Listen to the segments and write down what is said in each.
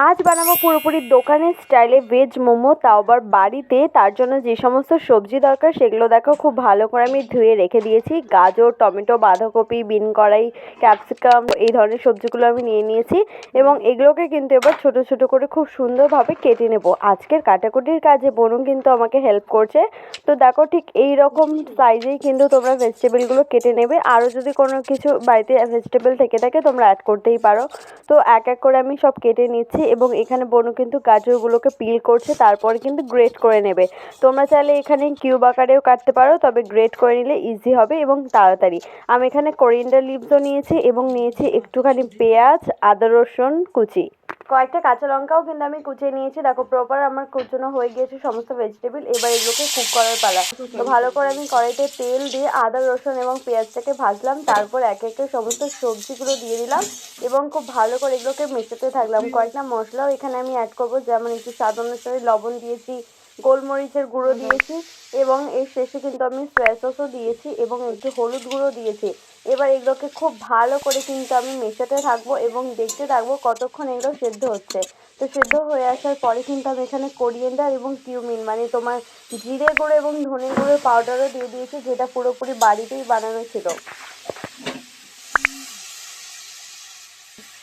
আজ বানাবো পুরোপুরি দোকানের স্টাইলে ভেজ মোমো, তাও আবার বাড়িতে। তার জন্য যে সমস্ত সবজি দরকার সেগুলো দেখো খুব ভালো করে আমি ধুয়ে রেখে দিয়েছি। গাজর, টমেটো, বাঁধাকপি, বিন কড়াই, ক্যাপসিকাম এই ধরনের সবজিগুলো আমি নিয়ে নিয়েছি এবং এগুলোকে কিন্তু এবার ছোট ছোট করে খুব সুন্দরভাবে কেটে নেব। আজকের কাটাকুটির কাজে বোনও কিন্তু আমাকে হেল্প করছে। তো দেখো ঠিক এই রকম সাইজেই কিন্তু তোমরা ভেজিটেবলগুলো কেটে নেবে। আরও যদি কোনো কিছু বাড়িতে ভেজিটেবল থেকে থাকে তোমরা অ্যাড করতেই পারো। তো এক এক করে আমি সব কেটে নিচ্ছি এবং এখানে বোনও কিন্তু গাজরগুলোকে পিল করছে, তারপরে কিন্তু গ্রেট করে নেবে। তোমরা চাইলে এখানে কিউব আকারেও কাটতে পারো, তবে গ্রেট করে নিলে ইজি হবে এবং তাড়াতাড়ি। আমি এখানে কোরিয়েন্ডার লিভসও নিয়েছি এবং নিয়েছি একটুখানি পেঁয়াজ, আদা রসুন কুচি, কয়েকটা কাঁচা লঙ্কাও কিন্তু আমি কুচিয়ে নিয়েছি। দেখো প্রপার আমার কুচানো হয়ে গিয়েছে সমস্ত ভেজিটেবল। এবার এগুলোকে কুক করার পালা। তো ভালো করে আমি কড়াইতে তেল দিয়ে আদা রসুন এবং পেঁয়াজটাকে ভাজলাম, তারপর একে একে সমস্ত সবজিগুলো দিয়ে দিলাম এবং খুব ভালো করে এগুলোকে মেশাতে থাকলাম। কয়েকটা মশলাও এখানে আমি অ্যাড করবো, যেমন একটু স্বাদ অনুসারে লবণ দিয়েছি, গোলমরিচের গুঁড়ো দিয়েছি এবং এর শেষে কিন্তু আমি সয়া সসও দিয়েছি এবং একটু হলুদ গুঁড়ো দিয়েছি। এবার এগুলোকে খুব ভালো করে কিন্তু আমি মেশাতে থাকবো এবং দেখতে থাকবো কতক্ষণ এগুলো সেদ্ধ হচ্ছে। তো সেদ্ধ হয়ে আসার পরে কিন্তু আমি এখানে কোরিয়েন্ডার এবং কিউমিন মানে তোমার জিরে গুঁড়ো এবং ধনে গুঁড়োর পাউডারও দিয়ে দিয়েছি, যেটা পুরোপুরি বাড়িতেই বানানো ছিল।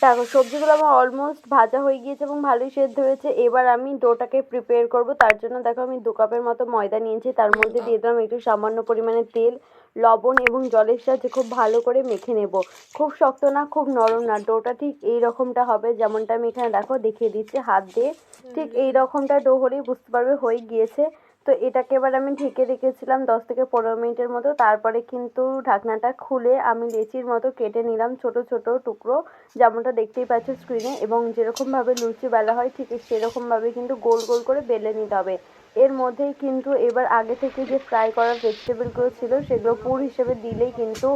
দেখো সবজিগুলো আমার অলমোস্ট ভাজা হয়ে গিয়েছে এবং ভালোই সেদ্ধ হয়েছে। এবার আমি ডোটাকে প্রিপেয়ার করব। তার জন্য দেখো আমি 2 কাপের মতো ময়দা নিয়েছি, তার মধ্যে দিয়ে দিলাম একটু সামান্য পরিমাণে তেল, লবণ এবং জলের সাহায্যে খুব ভালো করে মেখে নেব। খুব শক্ত না, খুব নরম না, ডোটা ঠিক এই রকমটা হবে, যেমনটা আমি এখানে দেখো দেখিয়ে দিচ্ছি হাত দিয়ে। ঠিক এই রকমটা ডো হলেই বুঝতে পারবে হয়ে গিয়েছে। তো এটাকে এবার আমি ঢেকে রেখেছিলাম 10 থেকে 15 মিনিটের মতো। তারপরে কিন্তু ঢাকনাটা খুলে আমি লেচির মতো কেটে নিলাম ছোট ছোট টুকরো, যেমনটা দেখতেই পাচ্ছ স্ক্রিনে। এবং যেরকমভাবে লুচি বেলা হয় ঠিক সেরকমভাবে কিন্তু গোল গোল করে বেলে নিতে হবে। এর মধ্যেই কিন্তু এবার আগে থেকে যে ফ্রাই করা ভেজিটেবলগুলো ছিল সেগুলো পুর হিসেবে দিলেই কিন্তু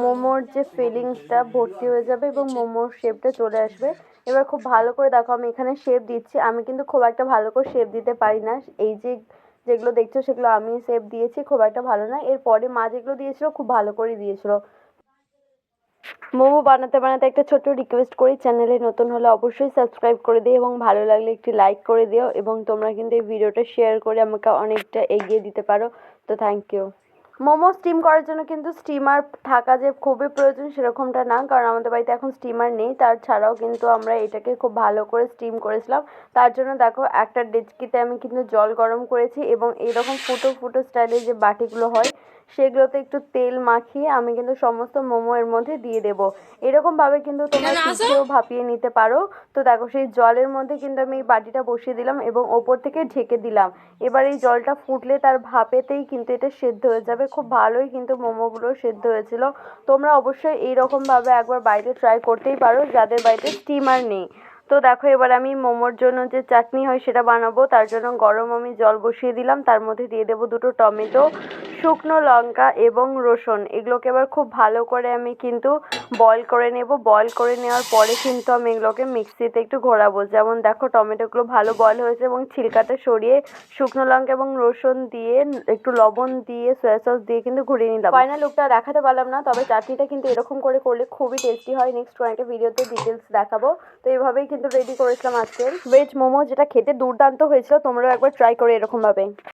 মোমোর যে ফিলিংসটা ভর্তি হয়ে যাবে এবং মোমোর শেপটা চলে আসবে। এবার খুব ভালো করে দেখো আমি এখানে শেপ দিচ্ছি। আমি কিন্তু খুব একটা ভালো করে শেপ দিতে পারি না। এই যে যেগুলো দেখছো সেগুলো আমি শেপ দিয়েছি, খুব একটা ভালো না। এরপরে মা যেগুলো দিয়েছিল খুব ভালো করে দিয়েছিল। মোমো বানাতে বানাতে একটা ছোট্ট রিকোয়েস্ট করি, চ্যানেলে নতুন হলে অবশ্যই সাবস্ক্রাইব করে দিও এবং ভালো লাগলে একটি লাইক করে দিও এবং তোমরা কিন্তু এই ভিডিওটা শেয়ার করে আমাকে অনেকটা এগিয়ে দিতে পারো। তো থ্যাংক ইউ। মোমো স্টিম করার জন্য কিন্তু স্টিমার থাকা যে খুবই প্রয়োজন সেরকমটা না, কারণ আমাদের বাড়িতে এখন স্টিমার নেই। তার ছাড়াও কিন্তু আমরা এটাকে খুব ভালো করে স্টিম করেছিলাম। তার জন্য দেখো একটা ডেচকিতে আমি কিন্তু জল গরম করেছি এবং এইরকম ফুটো ফুটো স্টাইলের যে বাটিগুলো হয় সেগুলোতে একটু তেল মাখিয়ে আমি কিন্তু সমস্ত মোমো এর মধ্যে দিয়ে দেবো। এরকমভাবে কিন্তু তোমরা সিদ্ধেও ভাপিয়ে নিতে পারো। তো দেখো সেই জলের মধ্যে কিন্তু আমি এই বাটিটা বসিয়ে দিলাম এবং ওপর থেকে ঢেকে দিলাম। এবার এই জলটা ফুটলে তার ভাপেতেই কিন্তু এটা সেদ্ধ হয়ে যাবে। খুব ভালোই কিন্তু মোমোগুলো সেদ্ধ হয়েছিল। তোমরা অবশ্যই এইরকমভাবে একবার বাড়িতে ট্রাই করতেই পারো যাদের বাড়িতে স্টিমার নেই। তো দেখো এবার আমি মোমোর জন্য যে চাটনি হয় সেটা বানাবো। তার জন্য গরম আমি জল বসিয়ে দিলাম, তার মধ্যে দিয়ে দেবো 2টো টমেটো, শুকনো লঙ্কা এবং রসুন। এগুলোকে এবার খুব ভালো করে আমি কিন্তু বয়েল করে নেব। বয়েল করে নেওয়ার পরে কিন্তু আমি এগুলোকে মিক্সিতে একটু ঘোরাবো। যেমন দেখো টমেটোগুলো ভালো বয়েল হয়েছে এবং ছিলকাটা সরিয়ে শুকনো লঙ্কা এবং রসুন দিয়ে একটু লবণ দিয়ে সয়া সস দিয়ে কিন্তু ঘুরিয়ে নিলাম। ফাইনাল লুকটা দেখাতে পারলাম না, তবে চাটনিটা কিন্তু এরকম করে করলে খুবই টেস্টি হয়। নেক্সট কোনো একটা ভিডিওতে ডিটেলস দেখাবো। তো এইভাবেই কিন্তু রেডি করেছিলাম আজকের ভেজ মোমো, যেটা খেতে দুর্দান্ত হয়েছিল। তোমরাও একবার ট্রাই করে এরকমভাবে।